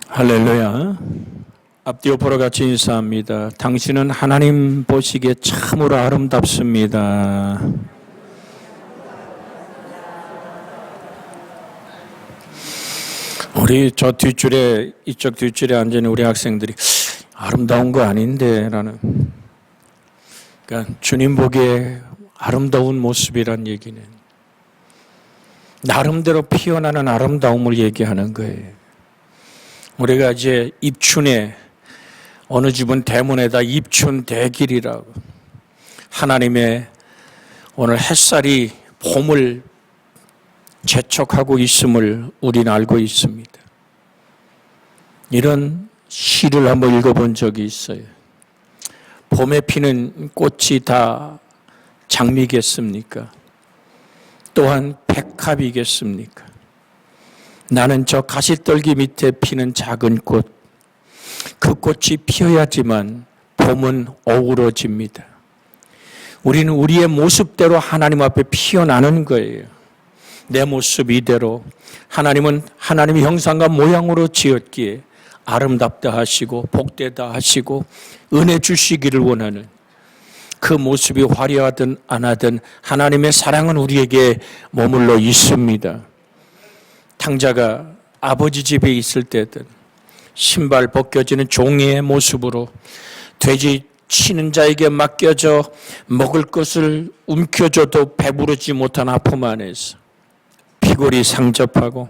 할렐루야. 앞뒤 옆으로 같이 인사합니다. 당신은 하나님 보시기에 참으로 아름답습니다. 우리 저 뒷줄에, 이쪽 뒷줄에 앉은 우리 학생들이 아름다운 거 아닌데 라는, 그러니까 주님 보기에 아름다운 모습이란 얘기는 나름대로 피어나는 아름다움을 얘기하는 거예요. 우리가 이제 입춘에, 어느 집은 대문에다 입춘 대길이라고, 하나님의 오늘 햇살이 봄을 재촉하고 있음을 우리는 알고 있습니다. 이런 시를 한번 읽어본 적이 있어요. 봄에 피는 꽃이 다 장미겠습니까? 또한 백합이겠습니까? 나는 저 가시떨기 밑에 피는 작은 꽃, 그 꽃이 피어야지만 봄은 어우러집니다. 우리는 우리의 모습대로 하나님 앞에 피어나는 거예요. 내 모습 이대로 하나님은 하나님의 형상과 모양으로 지었기에 아름답다 하시고 복되다 하시고 은혜 주시기를 원하는, 그 모습이 화려하든 안 하든 하나님의 사랑은 우리에게 머물러 있습니다. 탕자가 아버지 집에 있을 때든 신발 벗겨지는 종이의 모습으로 돼지 치는 자에게 맡겨져 먹을 것을 움켜줘도 배부르지 못한 아픔 안에서 피골이 상접하고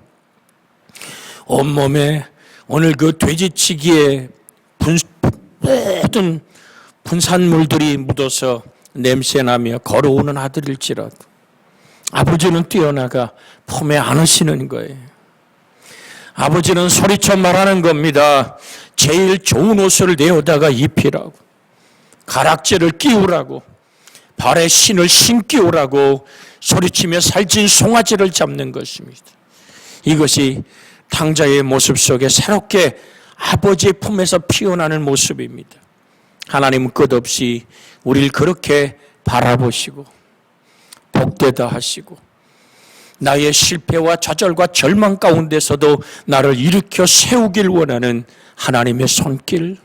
온몸에 오늘 그 돼지치기에 모든 분산물들이 묻어서 냄새나며 걸어오는 아들일지라도 아버지는 뛰어나가 품에 안으시는 거예요. 아버지는 소리쳐 말하는 겁니다. 제일 좋은 옷을 내어다가 입히라고, 가락지를 끼우라고, 발에 신을 신기우라고 소리치며 살찐 송아지를 잡는 것입니다. 이것이 탕자의 모습 속에 새롭게 아버지의 품에서 피어나는 모습입니다. 하나님은 끝없이 우리를 그렇게 바라보시고 복되다 하시고 나의 실패와 좌절과 절망 가운데서도 나를 일으켜 세우길 원하는 하나님의 손길,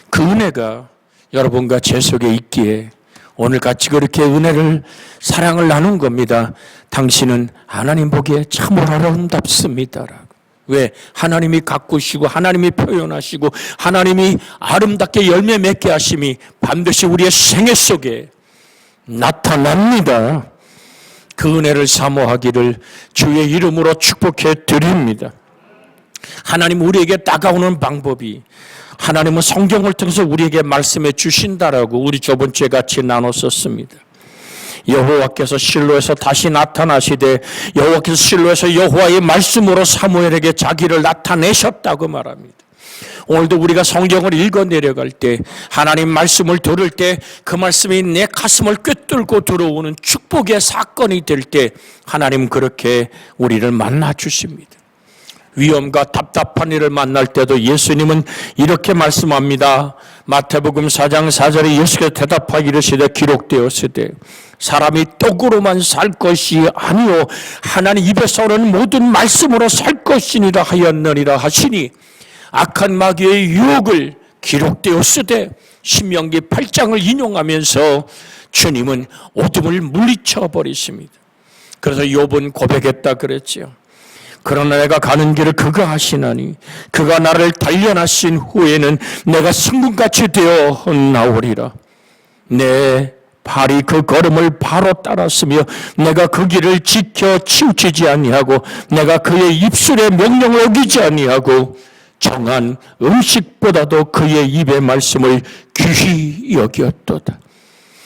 그 은혜가 여러분과 제 속에 있기에 오늘 같이 그렇게 은혜를, 사랑을 나눈 겁니다. 당신은 하나님 보기에 참으로 아름답습니다라고. 왜? 하나님이 가꾸시고 하나님이 표현하시고 하나님이 아름답게 열매 맺게 하심이 반드시 우리의 생애 속에 나타납니다. 그 은혜를 사모하기를 주의 이름으로 축복해 드립니다. 하나님 우리에게 다가오는 방법이, 하나님은 성경을 통해서 우리에게 말씀해 주신다라고 우리 저번 주에 같이 나눴었습니다. 여호와께서 실로에서 다시 나타나시되 여호와께서 실로에서 여호와의 말씀으로 사무엘에게 자기를 나타내셨다고 말합니다. 오늘도 우리가 성경을 읽어 내려갈 때, 하나님 말씀을 들을 때 그 말씀이 내 가슴을 꿰뚫고 들어오는 축복의 사건이 될 때 하나님 그렇게 우리를 만나 주십니다. 위험과 답답한 일을 만날 때도 예수님은 이렇게 말씀합니다. 마태복음 4장 4절에 예수께서 대답하여 이르시되 기록되었으되 사람이 떡으로만 살 것이 아니요 하나님 입에서 오는 모든 말씀으로 살 것이니라 하였느니라 하시니, 악한 마귀의 유혹을 기록되었으되 신명기 8장을 인용하면서 주님은 어둠을 물리쳐 버리십니다. 그래서 욥은 고백했다 그랬죠. 그러나 내가 가는 길을 그가 하시나니 그가 나를 단련하신 후에는 내가 승군같이 되어 나오리라. 내 발이 그 걸음을 바로 따랐으며 내가 그 길을 지켜 치우치지 아니하고 내가 그의 입술의 명령을 어기지 아니하고 정한 음식보다도 그의 입의 말씀을 귀히 여겼도다.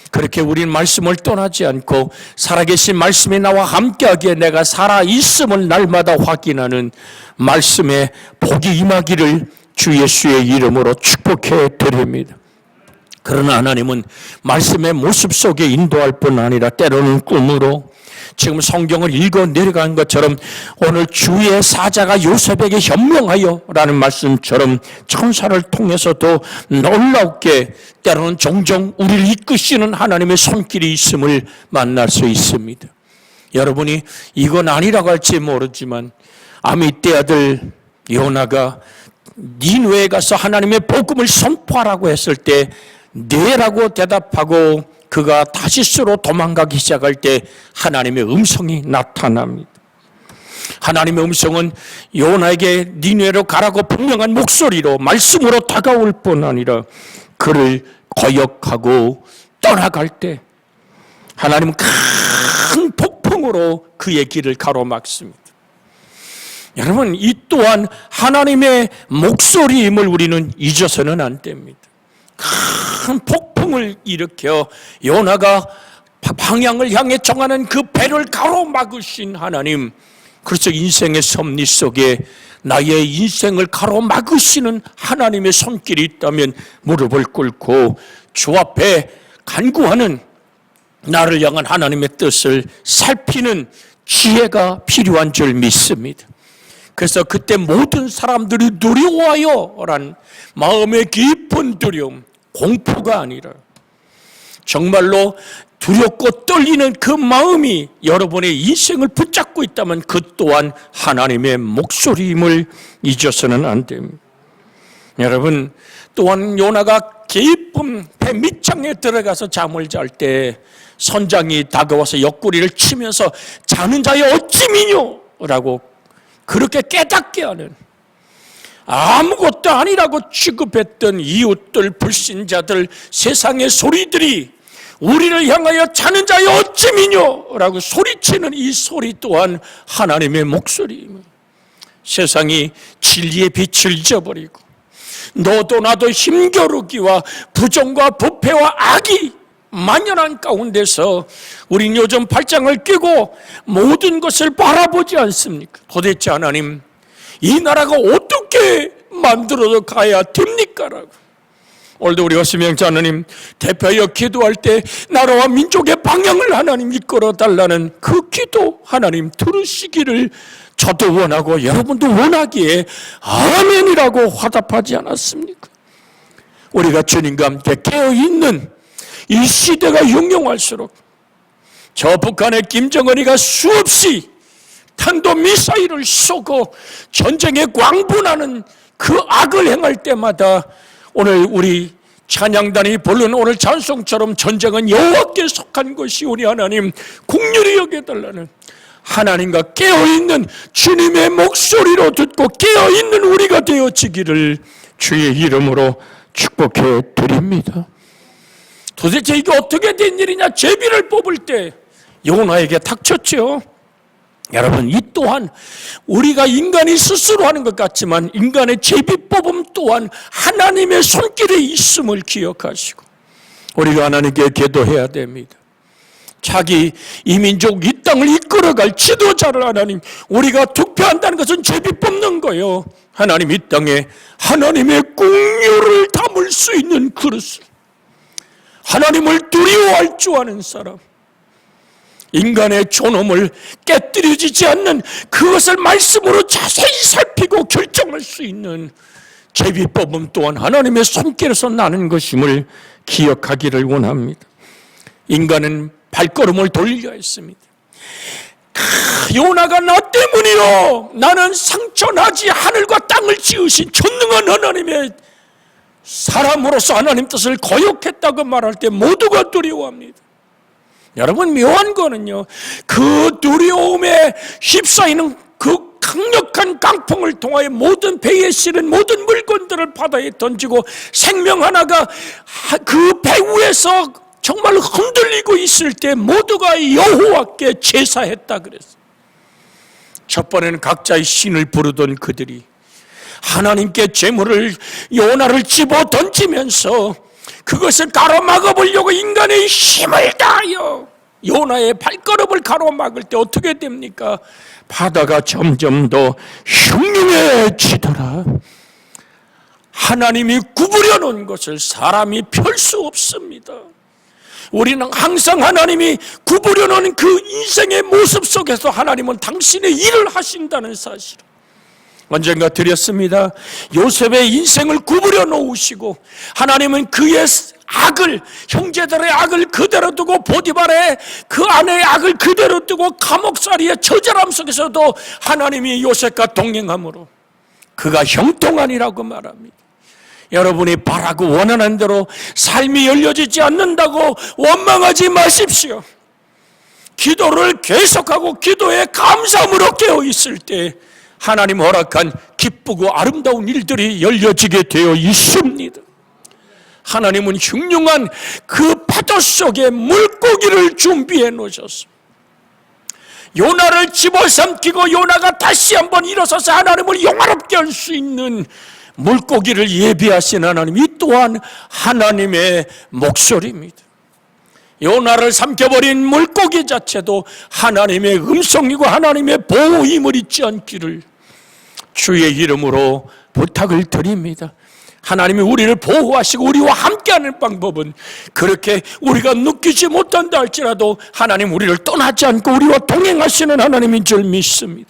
그렇게 우린 말씀을 떠나지 않고 살아계신 말씀이 나와 함께하기에 내가 살아있음을 날마다 확인하는 말씀에 복이 임하기를 주 예수의 이름으로 축복해 드립니다. 그러나 하나님은 말씀의 모습 속에 인도할 뿐 아니라 때로는 꿈으로, 지금 성경을 읽어 내려간 것처럼 오늘 주의 사자가 요셉에게 현명하여 라는 말씀처럼 천사를 통해서도 놀랍게 때로는 종종 우리를 이끄시는 하나님의 손길이 있음을 만날 수 있습니다. 여러분이 이건 아니라고 할지 모르지만 아미떼 아들 요나가 니느웨에 가서 하나님의 복음을 선포하라고 했을 때 네라고 대답하고 그가 다시스로 도망가기 시작할 때 하나님의 음성이 나타납니다. 하나님의 음성은 요나에게 니느웨로 가라고 분명한 목소리로 말씀으로 다가올 뿐 아니라 그를 거역하고 떠나갈 때 하나님은 큰 폭풍으로 그의 길을 가로막습니다. 여러분, 이 또한 하나님의 목소리임을 우리는 잊어서는 안 됩니다. 큰 폭풍을 일으켜 요나가 방향을 향해 정하는 그 배를 가로막으신 하나님, 그래서 인생의 섭리 속에 나의 인생을 가로막으시는 하나님의 손길이 있다면 무릎을 꿇고 주 앞에 간구하는, 나를 향한 하나님의 뜻을 살피는 지혜가 필요한 줄 믿습니다. 그래서 그때 모든 사람들이 두려워요 라는 마음의 깊은 두려움, 공포가 아니라 정말로 두렵고 떨리는 그 마음이 여러분의 인생을 붙잡고 있다면 그 또한 하나님의 목소리임을 잊어서는 안 됩니다. 여러분, 또한 요나가 깊은 배 밑창에 들어가서 잠을 잘 때 선장이 다가와서 옆구리를 치면서 자는 자여 어찌 미뇨 라고 그렇게 깨닫게 하는, 아무것도 아니라고 취급했던 이웃들, 불신자들, 세상의 소리들이 우리를 향하여 자는 자여 어찌 미뇨 라고 소리치는 이 소리 또한 하나님의 목소리입니다. 세상이 진리의 빛을 잊어버리고 너도 나도 힘겨루기와 부정과 부패와 악이 만연한 가운데서 우린 요즘 발장을 끼고 모든 것을 바라보지 않습니까? 도대체 하나님, 이 나라가 어떻게 만들어져 가야 됩니까? 라고. 오늘도 우리가 수명자 하나님 대표하여 기도할 때 나라와 민족의 방향을 하나님 이끌어 달라는 그 기도 하나님 들으시기를 저도 원하고 여러분도 원하기에 아멘이라고 화답하지 않았습니까? 우리가 주님과 함께 깨어있는 이 시대가 용용할수록 저 북한의 김정은이가 수없이 탄도미사일을 쏘고 전쟁에 광분하는 그 악을 행할 때마다 오늘 우리 찬양단이 부르는 오늘 찬송처럼 전쟁은 여호와께 속한 것이오니 하나님 긍휼히 여겨달라는 하나님과 깨어있는 주님의 목소리로 듣고 깨어있는 우리가 되어지기를 주의 이름으로 축복해 드립니다. 도대체 이게 어떻게 된 일이냐? 제비를 뽑을 때 요나에게 닥쳤죠. 여러분, 이 또한 우리가 인간이 스스로 하는 것 같지만 인간의 제비 뽑음 또한 하나님의 손길에 있음을 기억하시고 우리가 하나님께 기도해야 됩니다. 자기 이 민족 이 땅을 이끌어갈 지도자를 하나님, 우리가 투표한다는 것은 제비 뽑는 거예요. 하나님 이 땅에 하나님의 긍휼을 담을 수 있는 그릇을, 하나님을 두려워할 줄 아는 사람, 인간의 존엄을 깨뜨려지지 않는 그것을 말씀으로 자세히 살피고 결정할 수 있는 제비법은 또한 하나님의 손길에서 나는 것임을 기억하기를 원합니다. 인간은 발걸음을 돌려야 했습니다. 요나가 나 때문이요, 나는 상처나지 하늘과 땅을 지으신 전능한 하나님의 사람으로서 하나님 뜻을 거역했다고 말할 때 모두가 두려워합니다. 여러분, 묘한 거는요, 그 두려움에 휩싸이는 그 강력한 강풍을 통하여 모든 배에 실은 모든 물건들을 바다에 던지고 생명 하나가 그 배 위에서 정말 흔들리고 있을 때 모두가 여호와께 제사했다 그랬어요. 첫 번에는 각자의 신을 부르던 그들이 하나님께 제물을, 요나를 집어 던지면서 그것을 가로막아 보려고 인간의 힘을 다하여 요나의 발걸음을 가로막을 때 어떻게 됩니까? 바다가 점점 더 흉흉해지더라. 하나님이 구부려 놓은 것을 사람이 펼 수 없습니다. 우리는 항상 하나님이 구부려 놓은 그 인생의 모습 속에서 하나님은 당신의 일을 하신다는 사실, 언젠가 드렸습니다. 요셉의 인생을 구부려 놓으시고 하나님은 그의 악을, 형제들의 악을 그대로 두고 보디발의 그 아내의 악을 그대로 두고 감옥살이의 처절함 속에서도 하나님이 요셉과 동행함으로 그가 형통하니라고 말합니다. 여러분이 바라고 원하는 대로 삶이 열려지지 않는다고 원망하지 마십시오. 기도를 계속하고 기도에 감사함으로 깨어 있을 때 하나님 허락한 기쁘고 아름다운 일들이 열려지게 되어 있습니다. 하나님은 흉흉한 그 파도 속에 물고기를 준비해 놓으셨습니다. 요나를 집어삼키고 요나가 다시 한번 일어서서 하나님을 영화롭게 할 수 있는 물고기를 예비하신 하나님, 이 또한 하나님의 목소리입니다. 요나를 삼켜버린 물고기 자체도 하나님의 음성이고 하나님의 보호힘을 잊지 않기를 주의 이름으로 부탁을 드립니다. 하나님이 우리를 보호하시고 우리와 함께하는 방법은 그렇게 우리가 느끼지 못한다 할지라도 하나님 우리를 떠나지 않고 우리와 동행하시는 하나님인 줄 믿습니다.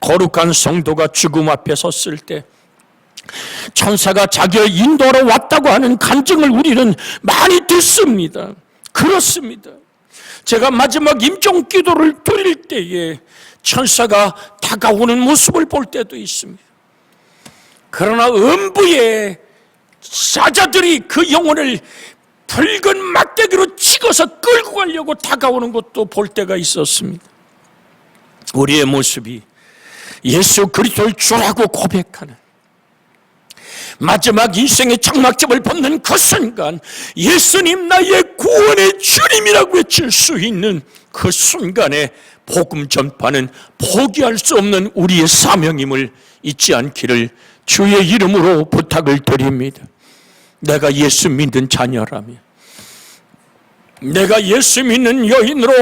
거룩한 성도가 죽음 앞에 섰을 때 천사가 자기를 인도하러 왔다고 하는 간증을 우리는 많이 듣습니다. 그렇습니다. 제가 마지막 임종 기도를 드릴 때에 천사가 다가오는 모습을 볼 때도 있습니다. 그러나 음부의 사자들이 그 영혼을 붉은 막대기로 찍어서 끌고 가려고 다가오는 것도 볼 때가 있었습니다. 우리의 모습이 예수 그리스도를 주라고 고백하는 마지막 인생의 장막집을 벗는 그 순간 예수님 나의 구원의 주님이라고 외칠 수 있는 그 순간에 복음 전파는 포기할 수 없는 우리의 사명임을 잊지 않기를 주의 이름으로 부탁을 드립니다. 내가 예수 믿는 자녀라면, 내가 예수 믿는 여인으로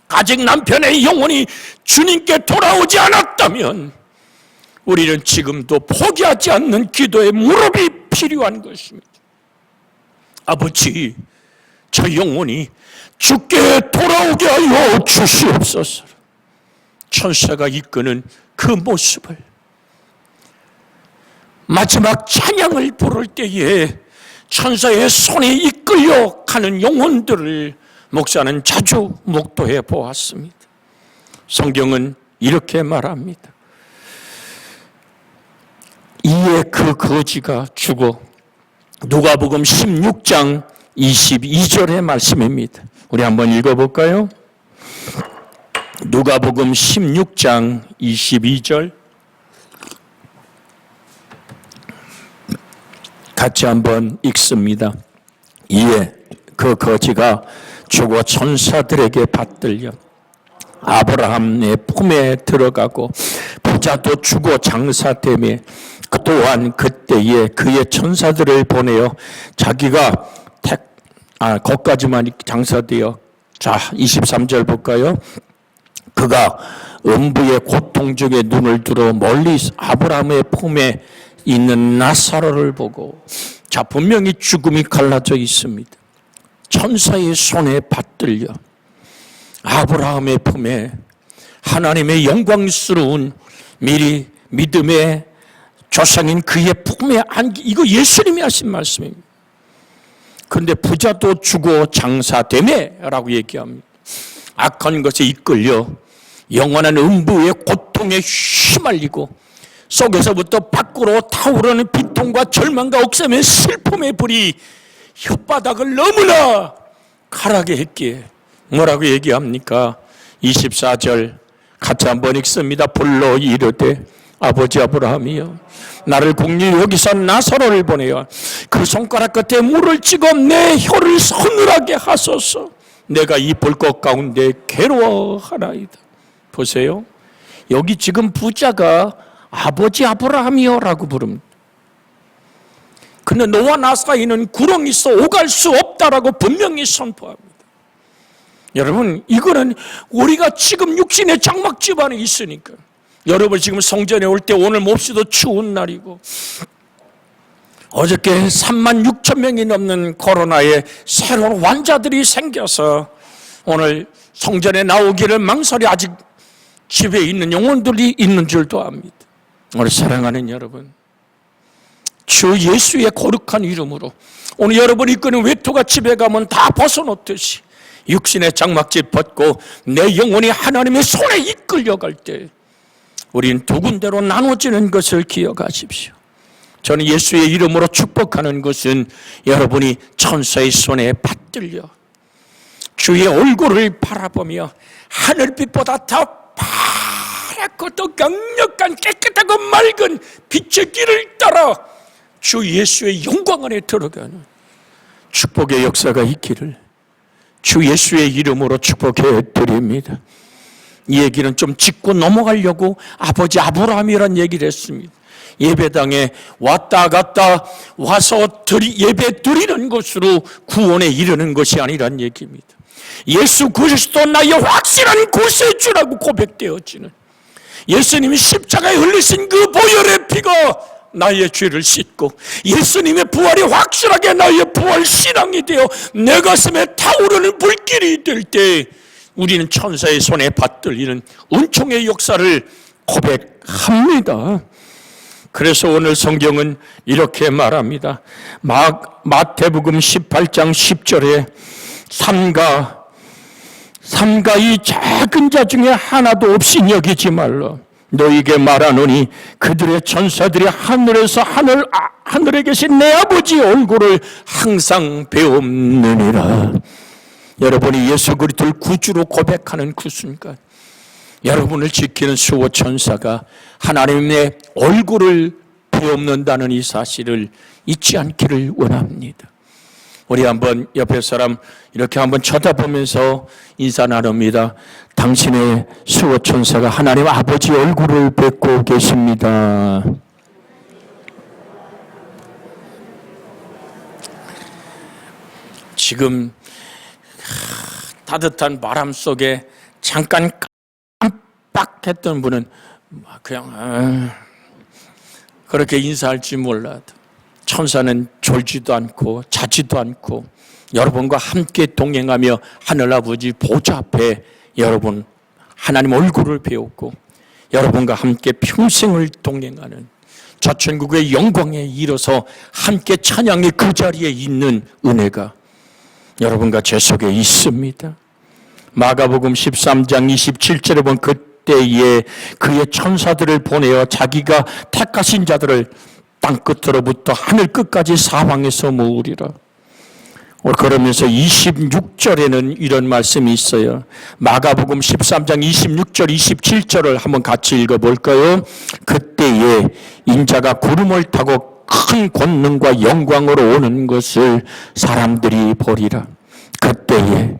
아직 남편의 영혼이 주님께 돌아오지 않았다면 우리는 지금도 포기하지 않는 기도의 무릎이 필요한 것입니다. 아버지, 저 영혼이 주께 돌아오게 하여 주시옵소서. 천사가 이끄는 그 모습을 마지막 찬양을 부를 때에 천사의 손에 이끌려 가는 영혼들을 목사는 자주 목도해 보았습니다. 성경은 이렇게 말합니다. 이에 그 거지가 죽어, 누가복음 16장 22절의 말씀입니다. 우리 한번 읽어볼까요? 누가복음 16장 22절 같이 한번 읽습니다. 이에 그 거지가 죽어 천사들에게 받들려 아브라함의 품에 들어가고 부자도 죽어 장사되매 또한 그때에 그의 천사들을 보내어 자기가 거기까지만 장사되어, 자 23절 볼까요? 그가 음부의 고통 중에 눈을 들어 멀리 아브라함의 품에 있는 나사로를 보고, 자 분명히 죽음이 갈라져 있습니다. 천사의 손에 받들려 아브라함의 품에 하나님의 영광스러운 미리 믿음의 조상인 그의 품에 안기, 이거 예수님이 하신 말씀입니다. 그런데 부자도 죽어 장사되매 라고 얘기합니다. 악한 것에 이끌려 영원한 음부의 고통에 휘말리고 속에서부터 밖으로 타오르는 비통과 절망과 억셈의 슬픔의 불이 혓바닥을 너무나 가라게 했기에 뭐라고 얘기합니까? 24절 같이 한번 읽습니다. 불러 이르되 아버지 아브라함이여, 나를 공히 여기서 나사로를 보내어 그 손가락 끝에 물을 찍어 내 혀를 서늘하게 하소서. 내가 이 불꽃 가운데 괴로워하나이다. 보세요, 여기 지금 부자가 아버지 아브라함이여 라고 부릅니다. 근데 너와 나 사이는 구렁이 있어 오갈 수 없다라고 분명히 선포합니다. 여러분, 이거는 우리가 지금 육신의 장막집 안에 있으니까, 여러분 지금 성전에 올 때 오늘 몹시도 추운 날이고 어저께 3만 6천 명이 넘는 코로나에 새로운 환자들이 생겨서 오늘 성전에 나오기를 망설이 아직 집에 있는 영혼들이 있는 줄도 압니다. 오늘 사랑하는 여러분, 주 예수의 거룩한 이름으로 오늘 여러분이 이끄는 외투가 집에 가면 다 벗어놓듯이 육신의 장막집 벗고 내 영혼이 하나님의 손에 이끌려갈 때 우린 두 군데로 나눠지는 것을 기억하십시오. 저는 예수의 이름으로 축복하는 것은 여러분이 천사의 손에 받들려 주의 얼굴을 바라보며 하늘빛보다 더 파랗고 더 강력한 깨끗하고 맑은 빛의 길을 따라 주 예수의 영광 안에 들어가는 축복의 역사가 있기를 주 예수의 이름으로 축복해 드립니다. 이 얘기는 좀 짚고 넘어가려고 아버지 아브라함이란 얘기를 했습니다. 예배당에 왔다 갔다 와서 예배 드리는 것으로 구원에 이르는 것이 아니란 얘기입니다. 예수 그리스도 나의 확실한 구세주라고 고백되어지는 예수님이 십자가에 흘리신 그 보혈의 피가 나의 죄를 씻고 예수님의 부활이 확실하게 나의 부활 신앙이 되어 내 가슴에 타오르는 불길이 될 때 우리는 천사의 손에 받들리는 은총의 역사를 고백합니다. 그래서 오늘 성경은 이렇게 말합니다. 마태복음 18장 10절에 삼가 이 작은 자 중에 하나도 없이 여기지 말라. 너희에게 말하노니 그들의 천사들이 하늘에 계신 내 아버지 얼굴을 항상 배움느니라. 여러분이 예수 그리스도를 구주로 고백하는 그 순간 여러분을 지키는 수호 천사가 하나님의 얼굴을 배움는다는 이 사실을 잊지 않기를 원합니다. 우리 한번 옆에 사람 이렇게 한번 쳐다보면서 인사 나눕니다. 당신의 수호 천사가 하나님 아버지 얼굴을 뵙고 계십니다. 지금 따뜻한 바람 속에 잠깐 깜빡했던 분은 그냥 그렇게 인사할지 몰라도 천사는 졸지도 않고 자지도 않고 여러분과 함께 동행하며 하늘아버지 보좌 앞에 여러분 하나님 얼굴을 배웠고 여러분과 함께 평생을 동행하는 저 천국의 영광에 이르러서 함께 찬양의 그 자리에 있는 은혜가 여러분과 제 속에 있습니다. 마가복음 13장 27절에 보면 그때에 그의 천사들을 보내어 자기가 택하신 자들을 땅 끝으로부터 하늘 끝까지 사방에서 모으리라. 그러면서 26절에는 이런 말씀이 있어요. 마가복음 13장 26절 27절을 한번 같이 읽어볼까요? 그때에 인자가 구름을 타고 큰 권능과 영광으로 오는 것을 사람들이 보리라. 그때에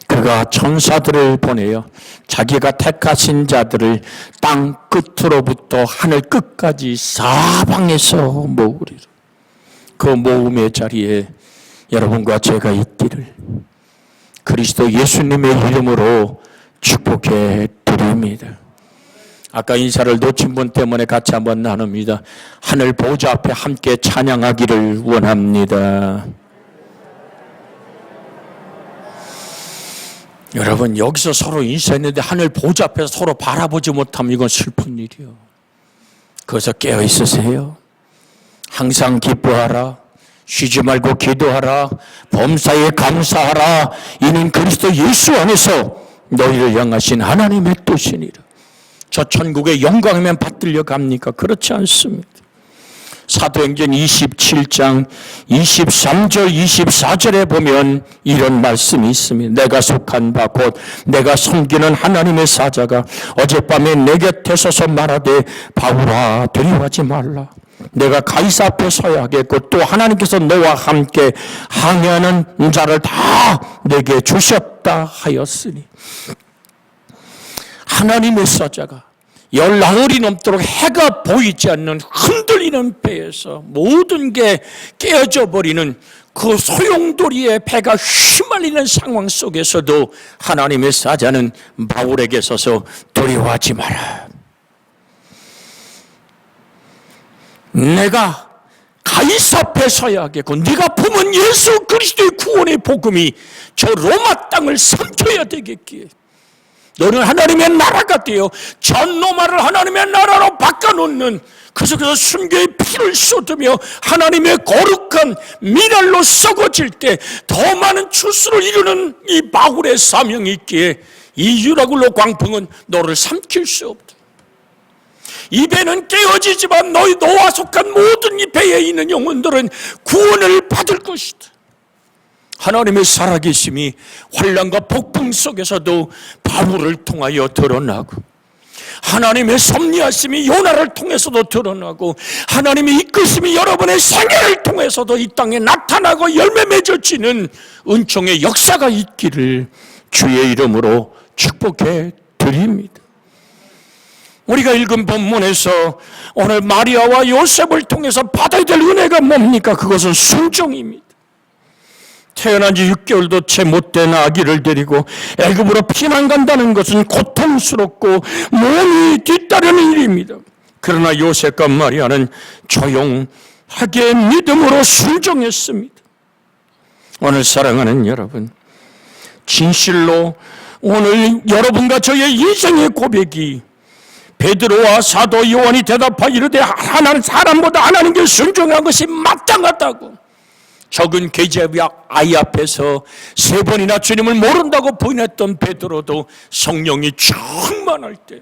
그가 천사들을 보내어 자기가 택하신 자들을 땅 끝으로부터 하늘 끝까지 사방에서 모으리라. 그 모음의 자리에 여러분과 제가 있기를 그리스도 예수님의 이름으로 축복해 드립니다. 아까 인사를 놓친 분 때문에 같이 한번 나눕니다. 하늘 보좌 앞에 함께 찬양하기를 원합니다. 여러분 여기서 서로 인사했는데 하늘 보좌 앞에서 서로 바라보지 못하면 이건 슬픈 일이요. 그래서 깨어 있으세요. 항상 기뻐하라. 쉬지 말고 기도하라. 범사에 감사하라. 이는 그리스도 예수 안에서 너희를 향하신 하나님의 뜻이니라. 저 천국의 영광에만 받들려 갑니까? 그렇지 않습니다. 사도행전 27장 23절 24절에 보면 이런 말씀이 있습니다. 내가 속한 바 곧 내가 섬기는 하나님의 사자가 어젯밤에 내 곁에 서서 말하되 바울아 두려워하지 말라. 내가 가이사 앞에 서야 하겠고 또 하나님께서 너와 함께 항해하는 자를 다 내게 주셨다 하였으니 하나님의 사자가 열나흘이 넘도록 해가 보이지 않는 흔들리는 배에서 모든 게 깨어져 버리는 그 소용돌이의 배가 휘말리는 상황 속에서도 하나님의 사자는 바울에게 서서 두려워하지 마라. 내가 가이사 앞에 서야 하겠고 네가 품은 예수 그리스도의 구원의 복음이 저 로마 땅을 삼켜야 되겠기에 너는 하나님의 나라가 되어 전 로마를 하나님의 나라로 바꿔놓는 그 속에서 순교의 피를 쏟으며 하나님의 거룩한 미랄로 썩어질 때 더 많은 추수를 이루는 이 바울의 사명이 있기에 이 유라굴로 광풍은 너를 삼킬 수 없다. 이 배는 깨어지지만 너와 속한 모든 이 배에 있는 영혼들은 구원을 받을 것이다. 하나님의 살아계심이 환난과 폭풍 속에서도 바울을 통하여 드러나고, 하나님의 섭리하심이 요나를 통해서도 드러나고, 하나님의 이끄심이 여러분의 생애를 통해서도 이 땅에 나타나고 열매 맺어지는 은총의 역사가 있기를 주의 이름으로 축복해 드립니다. 우리가 읽은 본문에서 오늘 마리아와 요셉을 통해서 받아야 될 은혜가 뭡니까? 그것은 순종입니다. 태어난 지 6개월도 채 못된 아기를 데리고 애굽으로 피난 간다는 것은 고통스럽고 몸이 뒤따르는 일입니다. 그러나 요셉과 마리아는 조용하게 믿음으로 순종했습니다. 오늘 사랑하는 여러분, 진실로 오늘 여러분과 저의 인생의 고백이 베드로와 사도 요한이 대답하기를 하나는 사람보다 하나님께 순종한 것이 마땅하다고, 적은 계집의 아이 앞에서 3번이나 주님을 모른다고 부인했던 베드로도 성령이 충만할 때,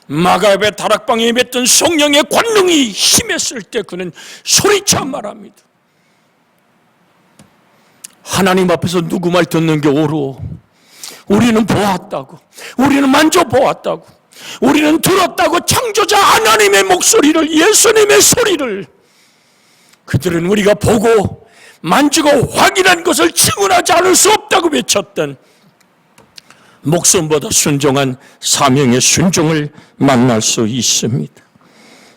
마가의 다락방에 임했던 성령의 권능이 힘했을 때 그는 소리쳐 말합니다. 하나님 앞에서 누구 말 듣는 게 옳어? 우리는 보았다고, 우리는 만져보았다고, 우리는 들었다고. 창조자 하나님의 목소리를, 예수님의 소리를 그들은 우리가 보고 만지고 확인한 것을 증언하지 않을 수 없다고 외쳤던 목숨보다 순종한 사명의 순종을 만날 수 있습니다.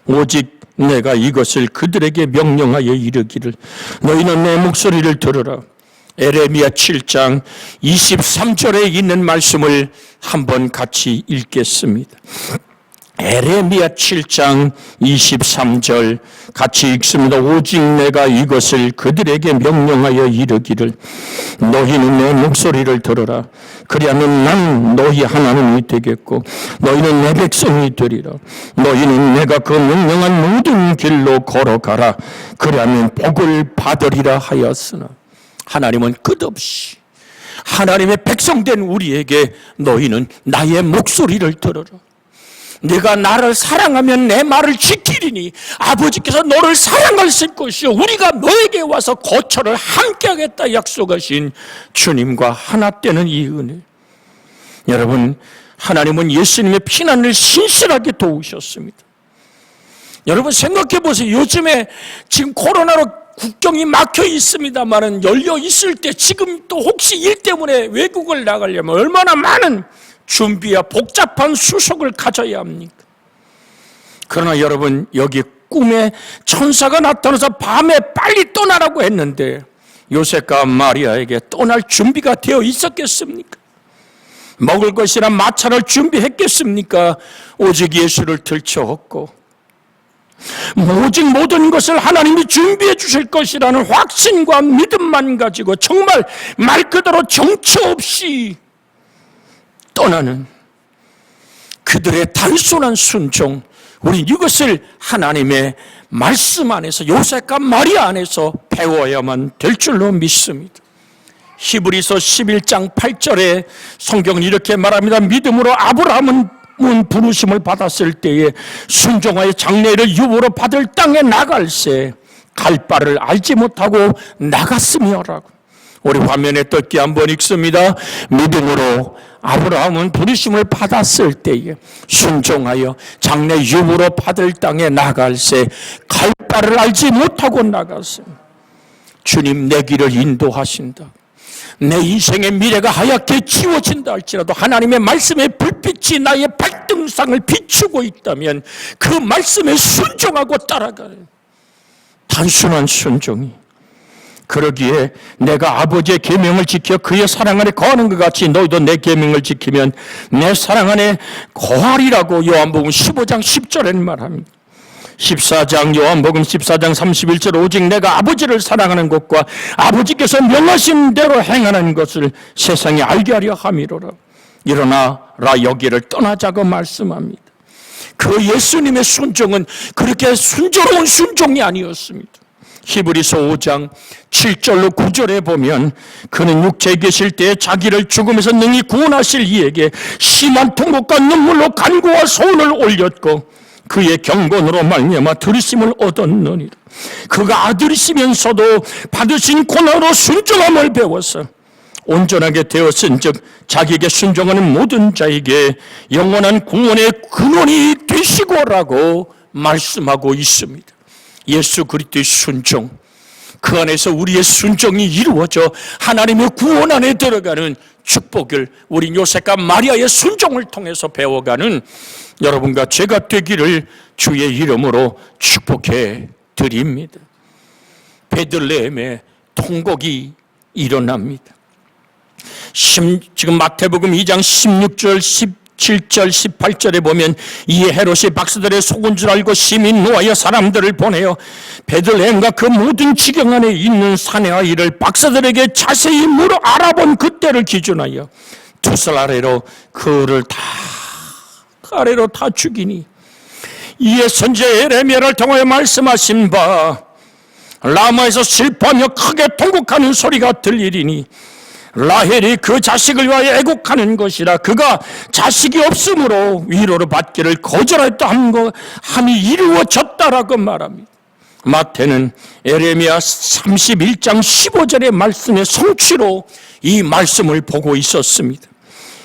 오직 내가 이것을 그들에게 명령하여 이르기를, 너희는 내 목소리를 들으라. 에레미야 7장 23절에 있는 말씀을 한번 같이 읽겠습니다. 에레미야 7장 23절 같이 읽습니다. 오직 내가 이것을 그들에게 명령하여 이르기를, 너희는 내 목소리를 들으라. 그리하면 난 너희 하나님이 되겠고 너희는 내 백성이 되리라. 너희는 내가 그 명령한 모든 길로 걸어가라. 그리하면 복을 받으리라 하였으나, 하나님은 끝없이 하나님의 백성된 우리에게 너희는 나의 목소리를 들으라. 네가 나를 사랑하면 내 말을 지키리니 아버지께서 너를 사랑하실 것이요 우리가 너에게 와서 거처를 함께하겠다 약속하신 주님과 하나 되는 이 은혜. 여러분, 하나님은 예수님의 피난을 신실하게 도우셨습니다. 여러분 생각해 보세요. 요즘에 지금 코로나로 국경이 막혀 있습니다만은 열려 있을 때 지금 또 혹시 일 때문에 외국을 나가려면 얼마나 많은 준비와 복잡한 수속을 가져야 합니까? 그러나 여러분, 여기 꿈에 천사가 나타나서 밤에 빨리 떠나라고 했는데 요셉과 마리아에게 떠날 준비가 되어 있었겠습니까? 먹을 것이나 마차를 준비했겠습니까? 오직 예수를 들쳐왔고 오직 모든 것을 하나님이 준비해 주실 것이라는 확신과 믿음만 가지고 정말 말 그대로 정처 없이 떠나는 그들의 단순한 순종, 우린 이것을 하나님의 말씀 안에서, 요셉과 마리아 안에서 배워야만 될 줄로 믿습니다. 히브리서 11장 8절에 성경은 이렇게 말합니다. 믿음으로 아브라함은 부르심을 받았을 때에 순종하여 장래를 유보로 받을 땅에 나갈새 갈 바를 알지 못하고 나갔으며라고. 우리 화면에 떴기 한번 읽습니다. 믿음으로 아브라함은 부르심을 받았을 때에 순종하여 장래 유보로 받을 땅에 나갈새 갈 바를 알지 못하고 나갔습니다. 주님, 내 길을 인도하신다. 내 인생의 미래가 하얗게 지워진다 할지라도 하나님의 말씀의 불빛이 나의 발등상을 비추고 있다면 그 말씀에 순종하고 따라가는 단순한 순종이, 그러기에 내가 아버지의 계명을 지켜 그의 사랑 안에 거하는 것 같이 너희도 내 계명을 지키면 내 사랑 안에 거하리라고 요한복음 15장 10절에는 말합니다. 14장 요한복음 14장 31절 오직 내가 아버지를 사랑하는 것과 아버지께서 명하신 대로 행하는 것을 세상에 알게 하려 함이로라. 일어나라 여기를 떠나자고 말씀합니다. 그 예수님의 순종은 그렇게 순조로운 순종이 아니었습니다. 히브리서 5장 7절로 9절에 보면 그는 육체에 계실 때에 자기를 죽음에서 능히 구원하실 이에게 심한 통곡과 눈물로 간구와 소원을 올렸고 그의 경건으로 말미암아 들으심을 얻었느니라. 그가 아들이시면서도 받으신 고난으로 순종함을 배워서 온전하게 되었은즉 자기에게 순종하는 모든 자에게 영원한 구원의 근원이 되시고라고 말씀하고 있습니다. 예수 그리스도의 순종, 그 안에서 우리의 순종이 이루어져 하나님의 구원 안에 들어가는 축복을 우리 요셉과 마리아의 순종을 통해서 배워가는 여러분과 제가 되기를 주의 이름으로 축복해 드립니다. 베들레헴에 통곡이 일어납니다. 지금 마태복음 2장 16절 17절 18절에 보면 이에 헤롯이 박사들의 속은 줄 알고 심히 노하여 사람들을 보내어 베들레헴과 그 모든 지경 안에 있는 사내와 이를 박사들에게 자세히 물어 알아본 그때를 기준하여 2살 아래로 그를 다 죽이니 이에 선지자 예레미야를 통하여 말씀하신 바 라마에서 슬퍼하며 크게 통곡하는 소리가 들리리니 라헬이 그 자식을 위하여 애곡하는 것이라. 그가 자식이 없으므로 위로를 받기를 거절했다 함이 이루어졌다라고 말합니다. 마태는 예레미야 31장 15절의 말씀의 성취로 이 말씀을 보고 있었습니다.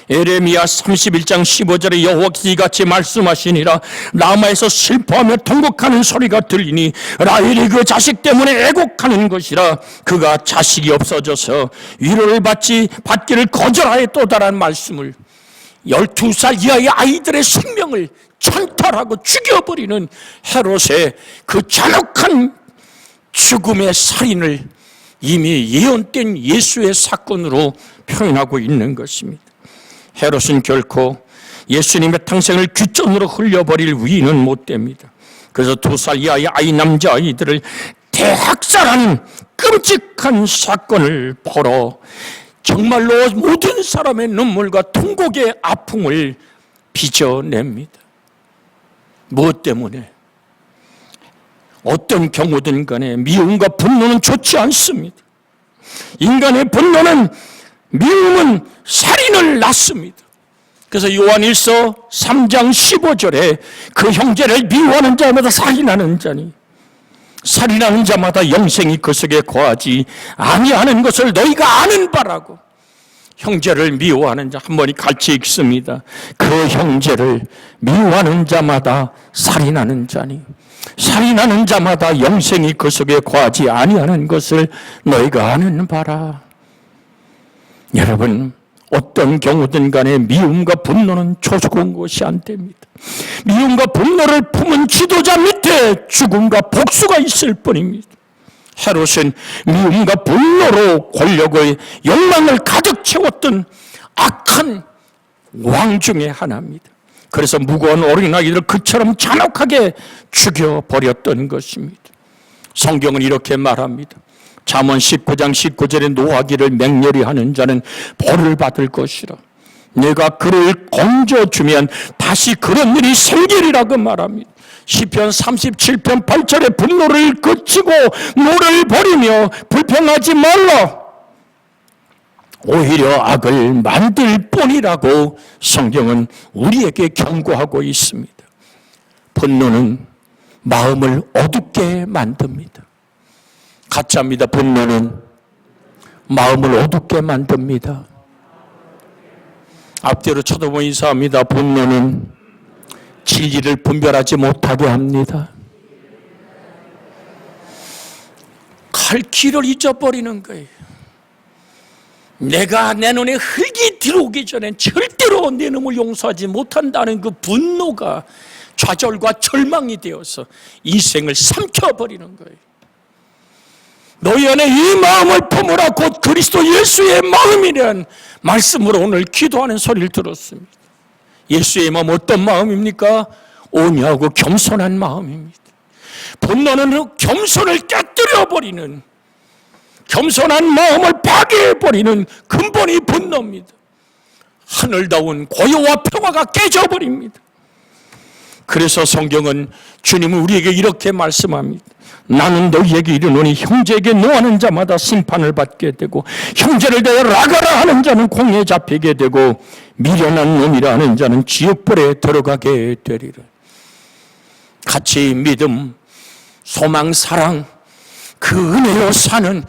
예레미야 31장 15절에 여호와께서 이같이 말씀하시니라. 라마에서 슬퍼하며 통곡하는 소리가 들리니 라헬이 그 자식 때문에 애곡하는 것이라. 그가 자식이 없어져서 위로를 받기를 거절하였도다라는 말씀을 12살 이하의 아이들의 생명을 천탈하고 죽여버리는 헤롯의 그 잔혹한 죽음의 살인을 이미 예언된 예수의 사건으로 표현하고 있는 것입니다. 헤롯은 결코 예수님의 탄생을 귀전으로 흘려버릴 위인은 못 됩니다. 그래서 2살 이하의 남자아이들을 대학살하는 끔찍한 사건을 벌어 정말로 모든 사람의 눈물과 통곡의 아픔을 빚어냅니다. 무엇 때문에? 어떤 경우든 간에 미움과 분노는 좋지 않습니다. 인간의 분노는 미움은 살인을 낳습니다. 그래서 요한일서 3장 15절에 그 형제를 미워하는 자마다 살인하는 자니 살인하는 자마다 영생이 그 속에 거하지 아니하는 것을 너희가 아는 바라고. 형제를 미워하는 자 한 번이 같이 읽습니다. 그 형제를 미워하는 자마다 살인하는 자니 살인하는 자마다 영생이 그 속에 거하지 아니하는 것을 너희가 아는 바라. 여러분, 어떤 경우든 간에 미움과 분노는 좋은 것이 안 됩니다. 미움과 분노를 품은 지도자 밑에 죽음과 복수가 있을 뿐입니다. 헤롯은 미움과 분노로 권력의 욕망을 가득 채웠던 악한 왕 중에 하나입니다. 그래서 무고한 어린아이들을 그처럼 잔혹하게 죽여버렸던 것입니다. 성경은 이렇게 말합니다. 잠언 19장 19절에 노하기를 맹렬히 하는 자는 벌을 받을 것이라. 내가 그를 건져주면 다시 그런 일이 생기리라고 말합니다. 시편 37편 8절에 분노를 그치고 노를 버리며 불평하지 말라. 오히려 악을 만들 뿐이라고 성경은 우리에게 경고하고 있습니다. 분노는 마음을 어둡게 만듭니다. 가짜입니다. 분노는 마음을 어둡게 만듭니다. 앞뒤로 쳐다보면 인사합니다. 분노는 진리를 분별하지 못하게 합니다. 갈 길을 잊어버리는 거예요. 내가 내 눈에 흙이 들어오기 전엔 절대로 내 놈을 용서하지 못한다는 그 분노가 좌절과 절망이 되어서 인생을 삼켜버리는 거예요. 너희 안에 이 마음을 품으라 곧 그리스도 예수의 마음이란 말씀으로 오늘 기도하는 소리를 들었습니다. 예수의 마음 어떤 마음입니까? 온유하고 겸손한 마음입니다. 분노는 겸손을 깨뜨려버리는, 겸손한 마음을 파괴해버리는 근본이 분노입니다. 하늘다운 고요와 평화가 깨져버립니다. 그래서 성경은 주님은 우리에게 이렇게 말씀합니다. 나는 너희에게 이르노니 형제에게 노하는 자마다 심판을 받게 되고 형제를 대하여 라가라 하는 자는 공에 잡히게 되고 미련한 놈이라 하는 자는 지옥불에 들어가게 되리라. 같이 믿음, 소망, 사랑, 그 은혜로 사는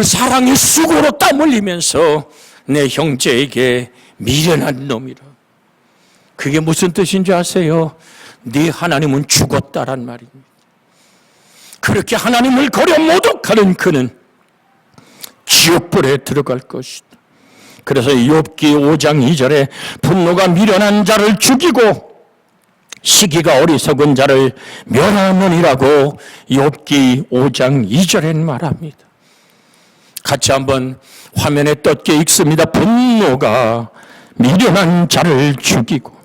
사랑의 수고로 땀 흘리면서 내 형제에게 미련한 놈이라. 그게 무슨 뜻인지 아세요? 네 하나님은 죽었다란 말입니다. 그렇게 하나님을 거려 모독하는 그는 지옥불에 들어갈 것이다. 그래서 욥기 5장 2절에 분노가 미련한 자를 죽이고 시기가 어리석은 자를 멸하느니라고 욥기 5장 2절에 말합니다. 같이 한번 화면에 떴게 읽습니다. 분노가 미련한 자를 죽이고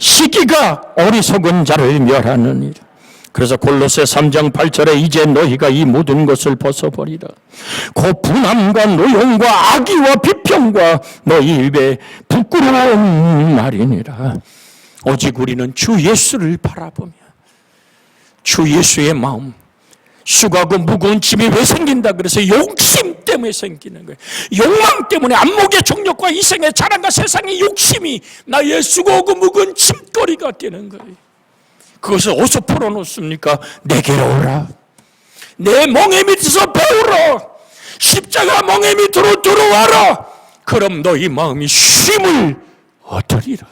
시기가 어리석은 자를 멸하느니라. 그래서 골로새 3장 8절에 이제 너희가 이 모든 것을 벗어버리라. 곧 분함과 노용과 악의와 비평과 너희 입에 부끄러운 말이니라. 오직 우리는 주 예수를 바라보며 주 예수의 마음, 수고하고 무거운 짐이 왜 생긴다 그래서 욕심 때문에 생기는 거예요. 욕망 때문에 안목의 정욕과 이생의 자랑과 세상의 욕심이 나의 수고하고 무거운 짐거리가 되는 거예요. 그것을 어디서 풀어놓습니까? 내게로 오라. 내 멍에 밑에서 배우라. 십자가 멍에 밑으로 들어와라. 그럼 너희 마음이 쉼을 얻으리라.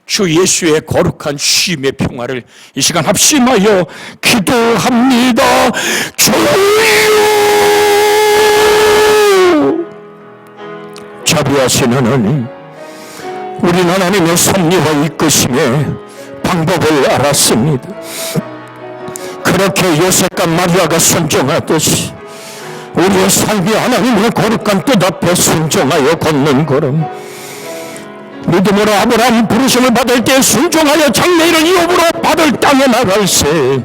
주 예수의 거룩한 쉼의 평화를 이 시간 합심하여 기도합니다. 주여, 자비하신 하나님, 우리는 하나님의 섭리와 이끄심에 방법을 알았습니다. 그렇게 요셉과 마리아가 순종하듯이 우리의 삶이 하나님의 거룩한 뜻 앞에 순종하여 걷는 걸음, 믿음으로 아브라함 부르심을 받을 때 순종하여 장래일은 이업으로 받을 땅에 나갈새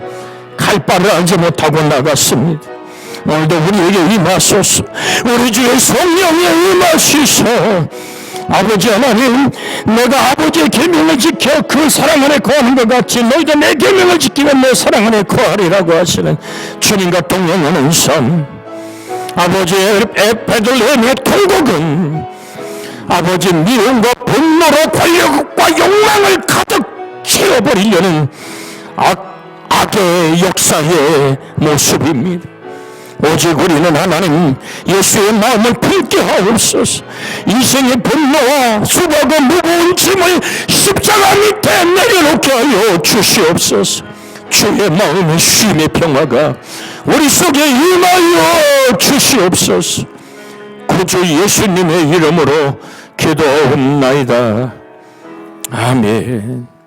갈 바를 알지 못하고 나갔습니다. 오늘도 우리에게 임하소서. 우리 주의 성령에 임하시소. 아버지 하나님, 내가 아버지의 계명을 지켜 그 사랑 안에 거하는 것 같이 너희도 내 계명을 지키면 내 사랑 안에 거하리라고 하시는 주님과 동행하는 삶. 아버지의 베들레헴의 통곡은 아버지 미움과 분노로 권력과 욕망을 가득 채워버리려는 악의 역사의 모습입니다. 오직 우리는 하나님 예수의 마음을 품게 하옵소서. 인생의 분노와 수고하고 무거운 짐을 십자가 밑에 내려놓게 하여 주시옵소서. 주의 마음의 쉼의 평화가 우리 속에 임하여 주시옵소서. 구주 예수님의 이름으로 기도하옵나이다. 아멘.